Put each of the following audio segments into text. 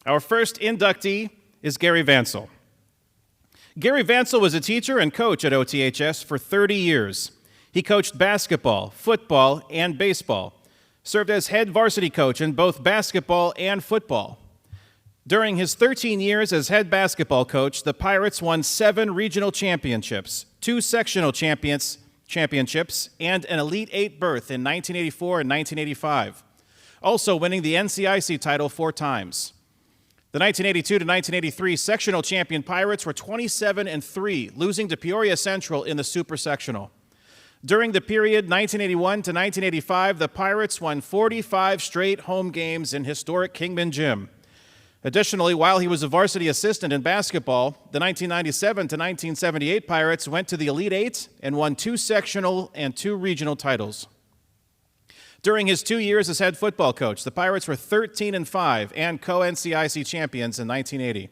Our first inductee is Gary Vancil. Gary Vancil was a teacher and coach at OTHS for 30 years. He coached basketball, football, and baseball, served as head varsity coach in both basketball and football. During his 13 years as head basketball coach, the Pirates won 7 regional championships, 2 sectional championships, and an Elite 8 berth in 1984 and 1985, also winning the NCIC title 4 times. The 1982 to 1983 Sectional Champion Pirates were 27-3, losing to Peoria Central in the Super Sectional. During the period 1981 to 1985, the Pirates won 45 straight home games in historic Kingman Gym. Additionally, while he was a varsity assistant in basketball, the 1997 to 1978 Pirates went to the Elite 8 and won 2 sectional and 2 regional titles. During his 2 years as head football coach, the Pirates were 13-5 and co-NCIC champions in 1980.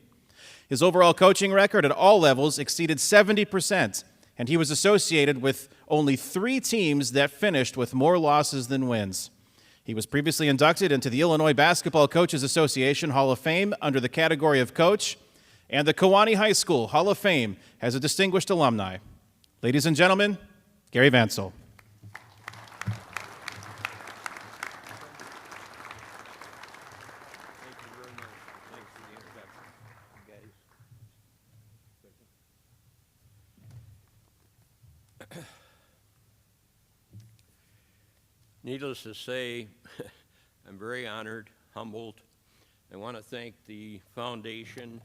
His overall coaching record at all levels exceeded 70%, and he was associated with only 3 teams that finished with more losses than wins. He was previously inducted into the Illinois Basketball Coaches Association Hall of Fame under the category of coach, and the Kewanee High School Hall of Fame as a Distinguished Alumni. Ladies and gentlemen, Gary Vancil. Needless to say, I'm very honored, humbled. I want to thank the foundation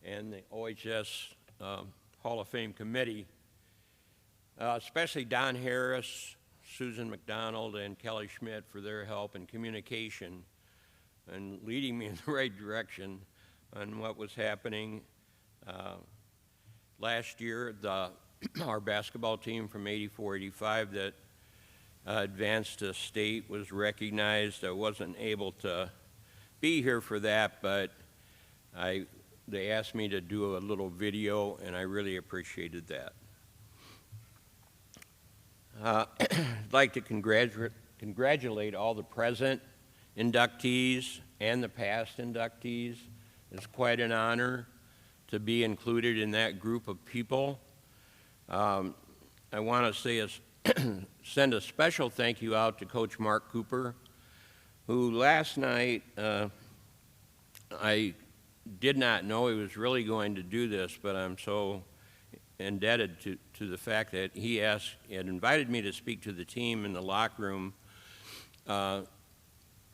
and the OHS Hall of Fame committee, especially Don Harris, Susan McDonald, and Kelly Schmidt for their help in communication and leading me in the right direction on what was happening. Last year, our basketball team from 84-85 that advanced to state was recognized. I wasn't able to be here for that, but they asked me to do a little video, and I really appreciated that. I'd like to congratulate all the present inductees and the past inductees. It's quite an honor to be included in that group of people. I want to send a special thank you out to Coach Mark Cooper, who last night, I did not know he was really going to do this, but I'm so indebted to the fact that he had invited me to speak to the team in the locker room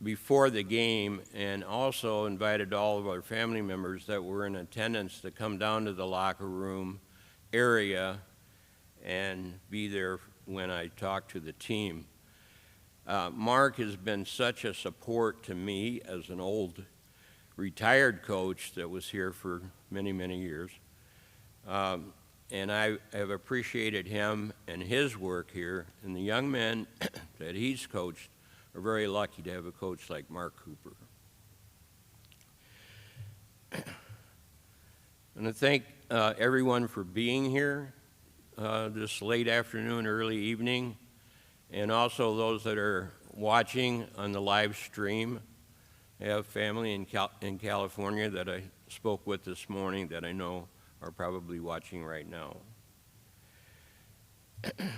before the game, and also invited all of our family members that were in attendance to come down to the locker room area and be there when I talked to the team. Mark has been such a support to me as an old retired coach that was here for many, many years. And I have appreciated him and his work here, and the young men that he's coached are very lucky to have a coach like Mark Cooper. And I thank everyone for being here this late afternoon, early evening, and also those that are watching on the live stream. I have family in California that I spoke with this morning that I know are probably watching right now. I'd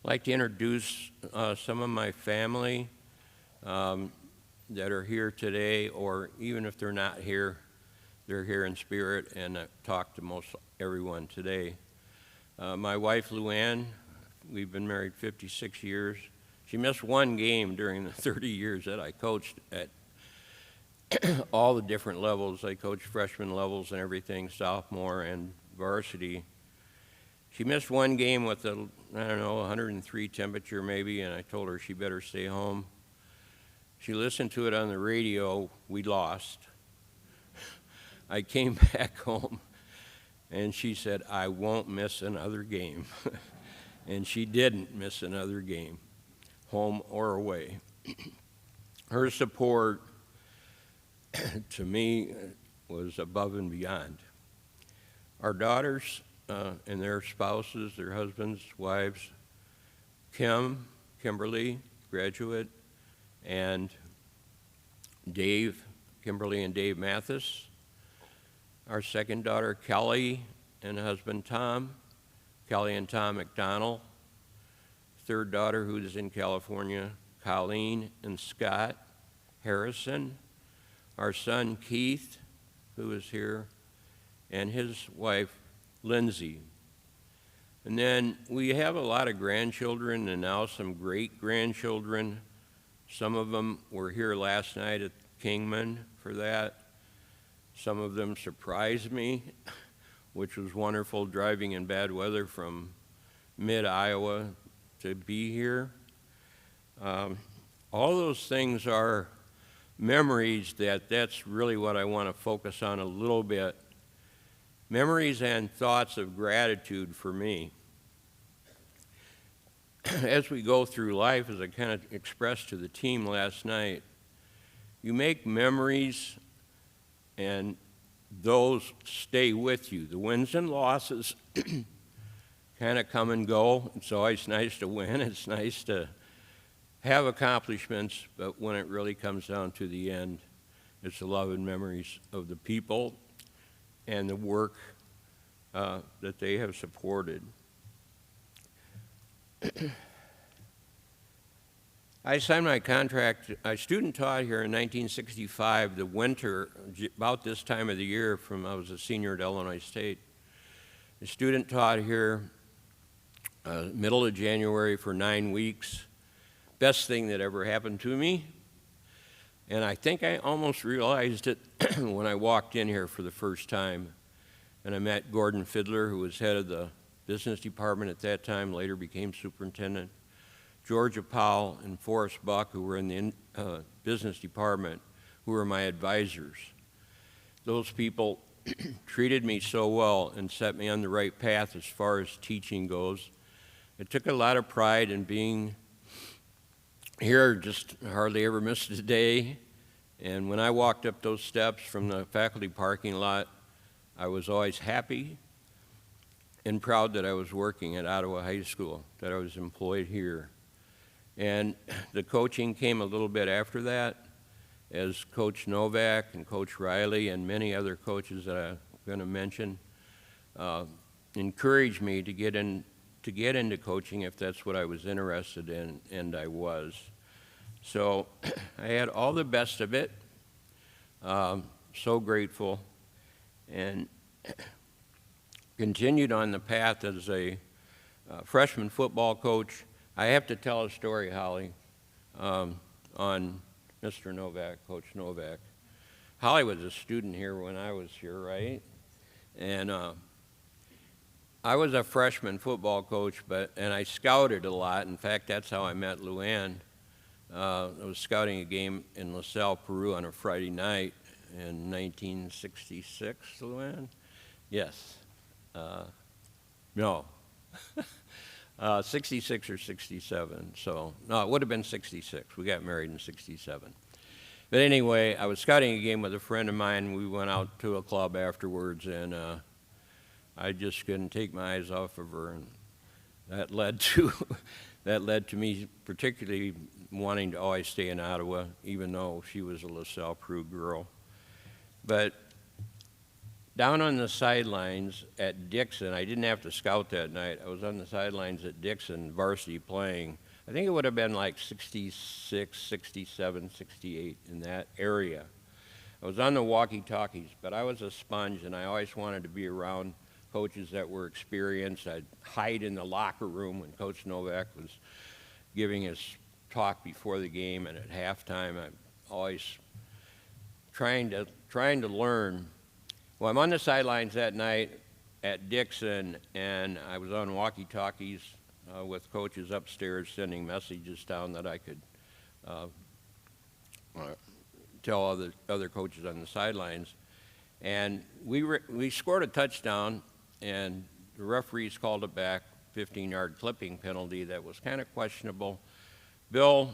like to introduce some of my family that are here today, or even if they're not here, they're here in spirit, and I've talked to most everyone today. My wife, Luann, we've been married 56 years. She missed one game during the 30 years that I coached at all the different levels. I coached freshman levels and everything, sophomore and varsity. She missed one game with a, 103 temperature maybe, and I told her she better stay home. She listened to it on the radio. We lost. I came back home, and she said, "I won't miss another game." And she didn't miss another game, home or away. Her support to me was above and beyond. Our daughters and their spouses, their husbands, wives, Kimberly, graduate, and Dave, Kimberly and Dave Mathis. Our second daughter, Kelly, and husband, Tom. Kelly and Tom McDonald. Third daughter, who's in California, Colleen and Scott Harrison. Our son, Keith, who is here, and his wife, Lindsay. And then we have a lot of grandchildren and now some great-grandchildren. Some of them were here last night at Kingman for that. Some of them surprised me, which was wonderful, driving in bad weather from mid-Iowa to be here. All those things are memories that's really what I want to focus on a little bit. Memories and thoughts of gratitude for me. As we go through life, as I kind of expressed to the team last night, you make memories and those stay with you. The wins and losses kind of come and go. It's always nice to win. It's nice to have accomplishments, but when it really comes down to the end, it's the love and memories of the people and the work that they have supported. I signed my contract. I student taught here in 1965, the winter, about this time of the year, from I was a senior at Illinois State. I student taught here middle of January for 9 weeks. Best thing that ever happened to me. And I think I almost realized it when I walked in here for the first time. And I met Gordon Fiddler, who was head of the business department at that time, later became superintendent. Georgia Powell and Forrest Buck, who were in the business department, who were my advisors. Those people treated me so well and set me on the right path as far as teaching goes. I took a lot of pride in being here, just hardly ever missed a day. And when I walked up those steps from the faculty parking lot, I was always happy and proud that I was working at Ottawa High School, that I was employed here. And the coaching came a little bit after that, as Coach Novak and Coach Riley and many other coaches that I'm going to mention encouraged me to get into coaching if that's what I was interested in, and I was. So I had all the best of it, so grateful, and continued on the path as a freshman football coach. I have to tell a story, Holly, on Mr. Novak, Coach Novak. Holly was a student here when I was here, right? And I was a freshman football coach, and I scouted a lot. In fact, that's how I met Luann. I was scouting a game in LaSalle, Peru on a Friday night in 1966, Luann? Yes. No. 66 or 67, so, no, it would have been 66. We got married in 67. But anyway, I was scouting a game with a friend of mine. We went out to a club afterwards, and I just couldn't take my eyes off of her, and that led to me particularly wanting to always stay in Ottawa, even though she was a LaSalle Peru girl. But down on the sidelines at Dixon, I didn't have to scout that night. I was on the sidelines at Dixon varsity playing. I think it would have been like 66, 67, 68 in that area. I was on the walkie-talkies, but I was a sponge, and I always wanted to be around coaches that were experienced. I'd hide in the locker room when Coach Novak was giving his talk before the game, and at halftime, I'm always trying to learn. Well, I'm on the sidelines that night at Dixon, and I was on walkie-talkies with coaches upstairs sending messages down that I could tell other coaches on the sidelines. And we scored a touchdown, and the referees called it back, 15-yard clipping penalty that was kind of questionable. Bill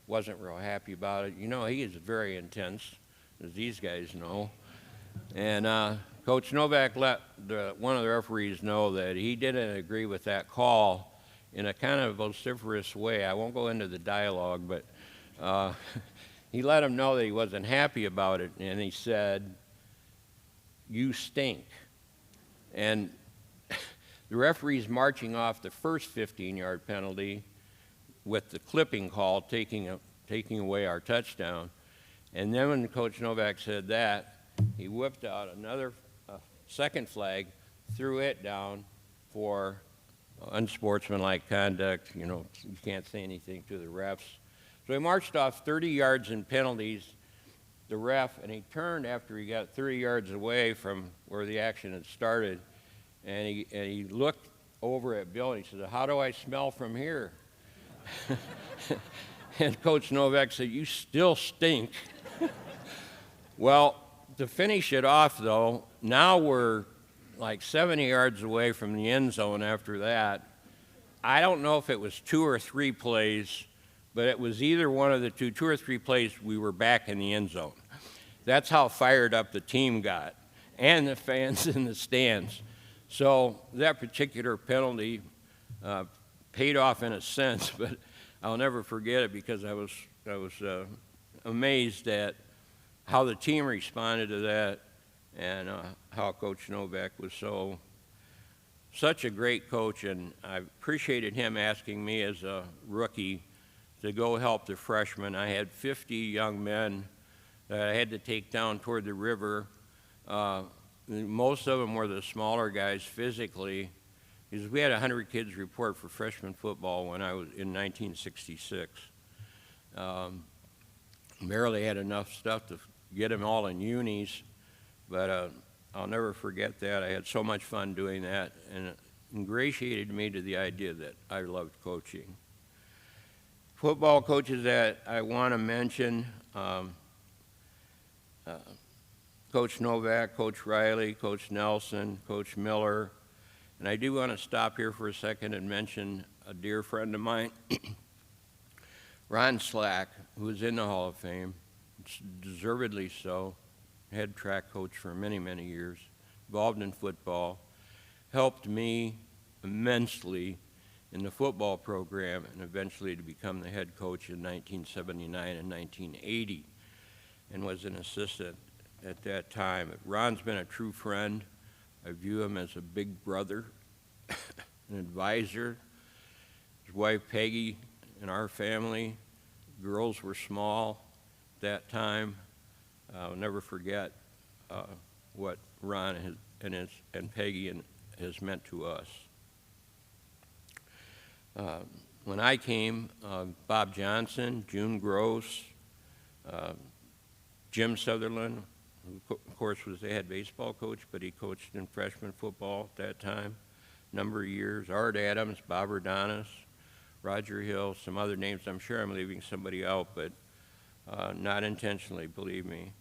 wasn't real happy about it. You know, he is very intense, as these guys know. And Coach Novak let one of the referees know that he didn't agree with that call in a kind of vociferous way. I won't go into the dialogue, but he let him know that he wasn't happy about it, and he said, "You stink." And the referee's marching off the first 15-yard penalty with the clipping call, taking away our touchdown. And then when Coach Novak said that, he whipped out another second flag, threw it down for unsportsmanlike conduct. You know, you can't say anything to the refs. So he marched off 30 yards in penalties, the ref, and he turned after he got 30 yards away from where the action had started, and he looked over at Bill and he said, "How do I smell from here?" And Coach Novak said, "You still stink." Well, to finish it off, though, now we're like 70 yards away from the end zone after that. I don't know if it was 2 or 3 plays, but it was either one of the two or three plays we were back in the end zone. That's how fired up the team got, and the fans in the stands. So that particular penalty paid off in a sense, but I'll never forget it because I was amazed at how the team responded to that, and how Coach Novak was such a great coach. And I appreciated him asking me as a rookie to go help the freshmen. I had 50 young men that I had to take down toward the river. Most of them were the smaller guys physically, because we had 100 kids report for freshman football when I was in 1966. Barely had enough stuff to get them all in unis, but I'll never forget that. I had so much fun doing that, and it ingratiated me to the idea that I loved coaching. Football coaches that I want to mention, Coach Novak, Coach Riley, Coach Nelson, Coach Miller. And I do want to stop here for a second and mention a dear friend of mine, Ron Slack, who is in the Hall of Fame, deservedly so, head track coach for many, many years, involved in football, helped me immensely in the football program, and eventually to become the head coach in 1979 and 1980, and was an assistant at that time. Ron's been a true friend. I view him as a big brother, an advisor. His wife Peggy and our family, girls were small at that time. I'll never forget what Ron and Peggy has meant to us. When I came, Bob Johnson, June Gross, Jim Sutherland, who of course was the head baseball coach, but he coached in freshman football at that time, number of years. Art Adams, Bob Urdanis, Roger Hill, some other names. I'm sure I'm leaving somebody out, but not intentionally, believe me.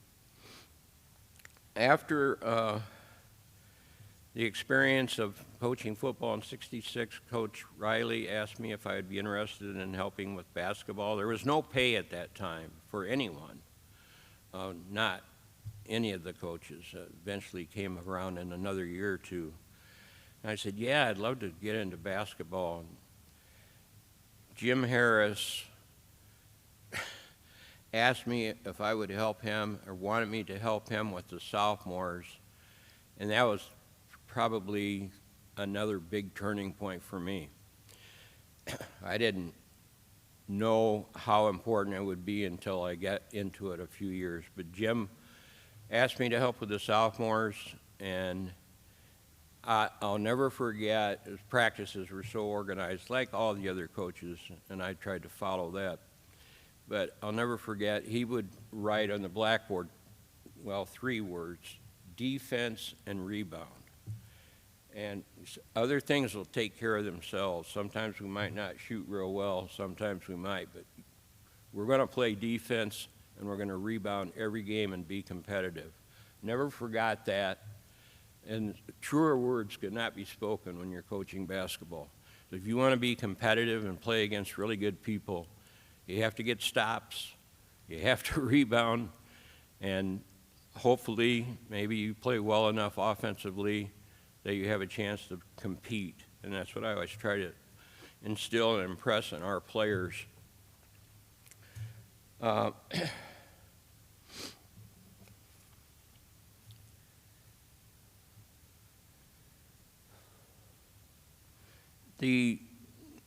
After the experience of coaching football in '66, Coach Riley asked me if I'd be interested in helping with basketball. There was no pay at that time for anyone, not any of the coaches. Eventually came around in another year or two. And I said, yeah, I'd love to get into basketball. Jim Harris asked me if I would help him, or wanted me to help him with the sophomores, and that was probably another big turning point for me. I didn't know how important it would be until I got into it a few years, but Jim asked me to help with the sophomores, and I'll never forget, his practices were so organized, like all the other coaches, and I tried to follow that. But I'll never forget, he would write on the blackboard, well, 3 words: defense and rebound. And other things will take care of themselves. Sometimes we might not shoot real well, sometimes we might, but we're going to play defense and we're going to rebound every game and be competitive. Never forgot that, and truer words could not be spoken when you're coaching basketball. If you want to be competitive and play against really good people, you have to get stops, you have to rebound, and hopefully maybe you play well enough offensively that you have a chance to compete. And that's what I always try to instill and impress in our players. The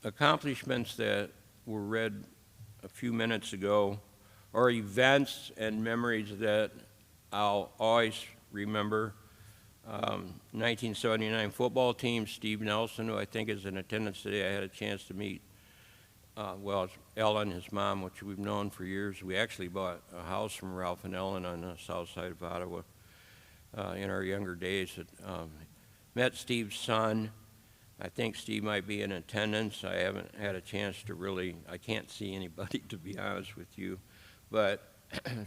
accomplishments that were read a few minutes ago are events and memories that I'll always remember. 1979 football team, Steve Nelson, who I think is in attendance today. I had a chance to meet, it's Ellen, his mom, which we've known for years. We actually bought a house from Ralph and Ellen on the south side of Ottawa in our younger days. Met Steve's son. I think Steve might be in attendance. I haven't had a chance to really, I can't see anybody, to be honest with you. But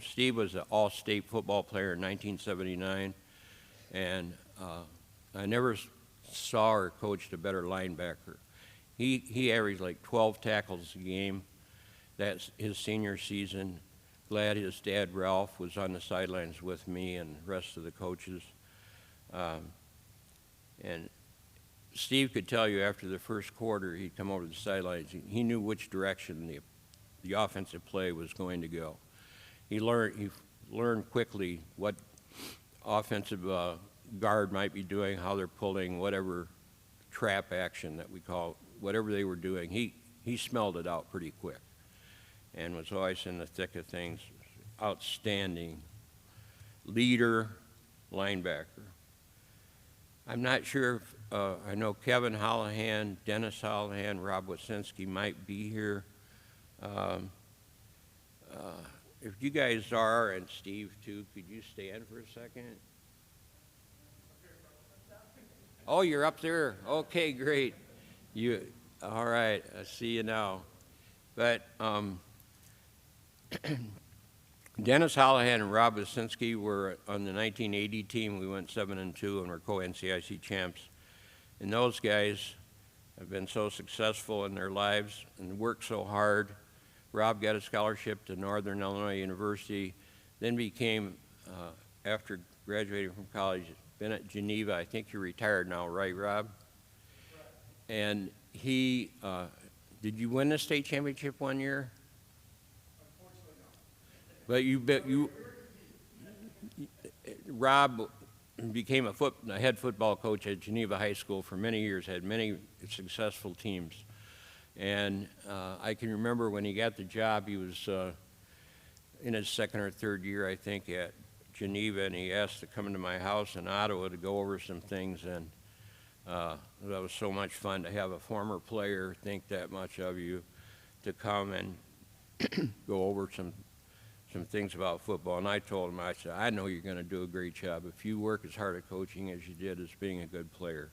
Steve was an all-state football player in 1979. And I never saw or coached a better linebacker. He averaged like 12 tackles a game. That's his senior season. Glad his dad, Ralph, was on the sidelines with me and the rest of the coaches. And Steve could tell you after the first quarter, he'd come over to the sidelines. He knew which direction the offensive play was going to go. He learned quickly what offensive guard might be doing, how they're pulling, whatever trap action that we call, whatever they were doing. He smelled it out pretty quick and was always in the thick of things. Outstanding leader, linebacker. I'm not sure if, I know Kevin Hollihan, Dennis Hollihan, Rob Wasinski might be here. If you guys are, and Steve too, could you stand for a second? Oh, you're up there. Okay, great. All right, I see you now. But Dennis Hollihan and Rob Wasinski were on the 1980 team. We went 7-2 and were co-NCIC champs. And those guys have been so successful in their lives and worked so hard. Rob got a scholarship to Northern Illinois University, then became, after graduating from college, been at Geneva. I think you're retired now, right, Rob? Right. And he, did you win the state championship one year? Unfortunately not. But Rob became a head football coach at Geneva High School for many years, had many successful teams. And I can remember when he got the job, he was in his second or third year, I think, at Geneva, and he asked to come into my house in Ottawa to go over some things, and that was so much fun to have a former player think that much of you, to come and go over some things about football. And I told him, I said, I know you're going to do a great job. If you work as hard at coaching as you did as being a good player,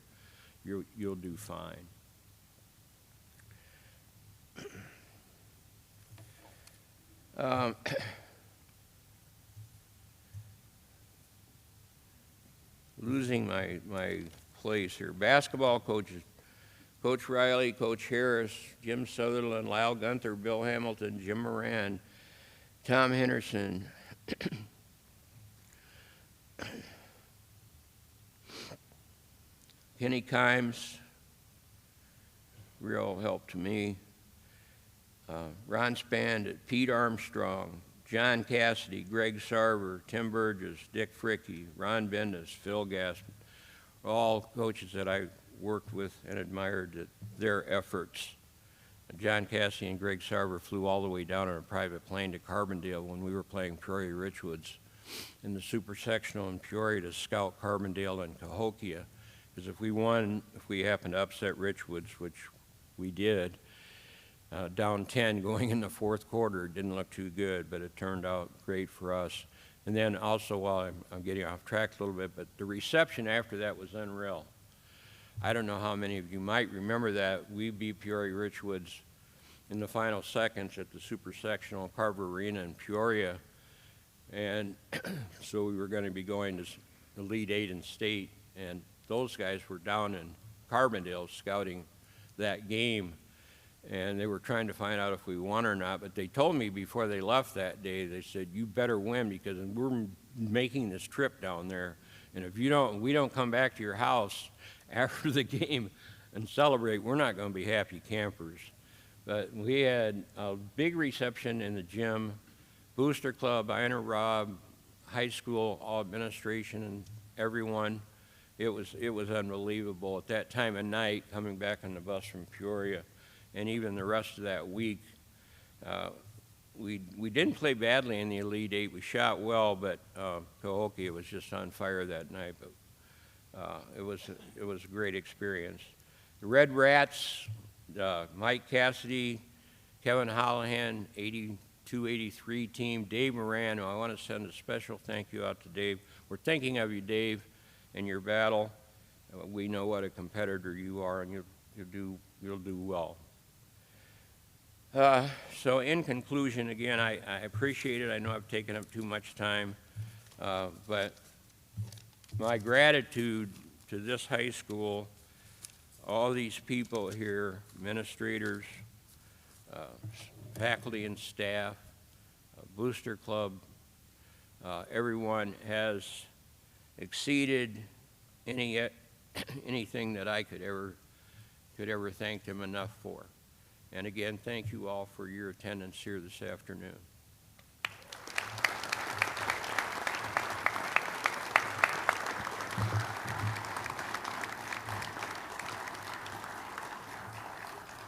you'll do fine. Losing my place here. Basketball coaches, Coach Riley, Coach Harris, Jim Sutherland, Lyle Gunther, Bill Hamilton, Jim Moran, Tom Henderson, Kenny Kimes, real help to me. Ron Spand, Pete Armstrong, John Cassidy, Greg Sarver, Tim Burgess, Dick Fricky, Ron Bendis, Phil Gassman, all coaches that I worked with and admired their efforts. John Cassidy and Greg Sarver flew all the way down on a private plane to Carbondale when we were playing Peoria Richwoods in the Super Sectional in Peoria to scout Carbondale and Cahokia. Because if we won, if we happened to upset Richwoods, which we did, down 10 going in the fourth quarter, it didn't look too good, but it turned out great for us. And then also, while I'm getting off track a little bit, but the reception after that was unreal. I don't know how many of you might remember that. We beat Peoria Richwoods in the final seconds at the Super Sectional Carver Arena in Peoria. And so we were going to be going to the Elite Eight in state, and those guys were down in Carbondale scouting that game. And they were trying to find out if we won or not, but they told me before they left that day, they said, you better win because we're making this trip down there. And if we don't come back to your house after the game and celebrate, we're not going to be happy campers. But we had a big reception in the gym, Booster Club, Ina Rob, high school, all administration and everyone. it was unbelievable. At that time of night, coming back on the bus from Peoria, and even the rest of that week, we didn't play badly in the Elite Eight. We shot well, but Kewanee was just on fire that night. But it was a great experience. The Red Rats, Mike Cassidy, Kevin Hollahan, 82-83 team, Dave Moran, who I want to send a special thank you out to Dave. We're thinking of you, Dave, in your battle. We know what a competitor you are, and you'll do well. So in conclusion, again, I appreciate it. I know I've taken up too much time, but my gratitude to this high school, all these people here, administrators, faculty and staff, Booster Club, everyone has exceeded anything that I could ever thank them enough for. And again, thank you all for your attendance here this afternoon.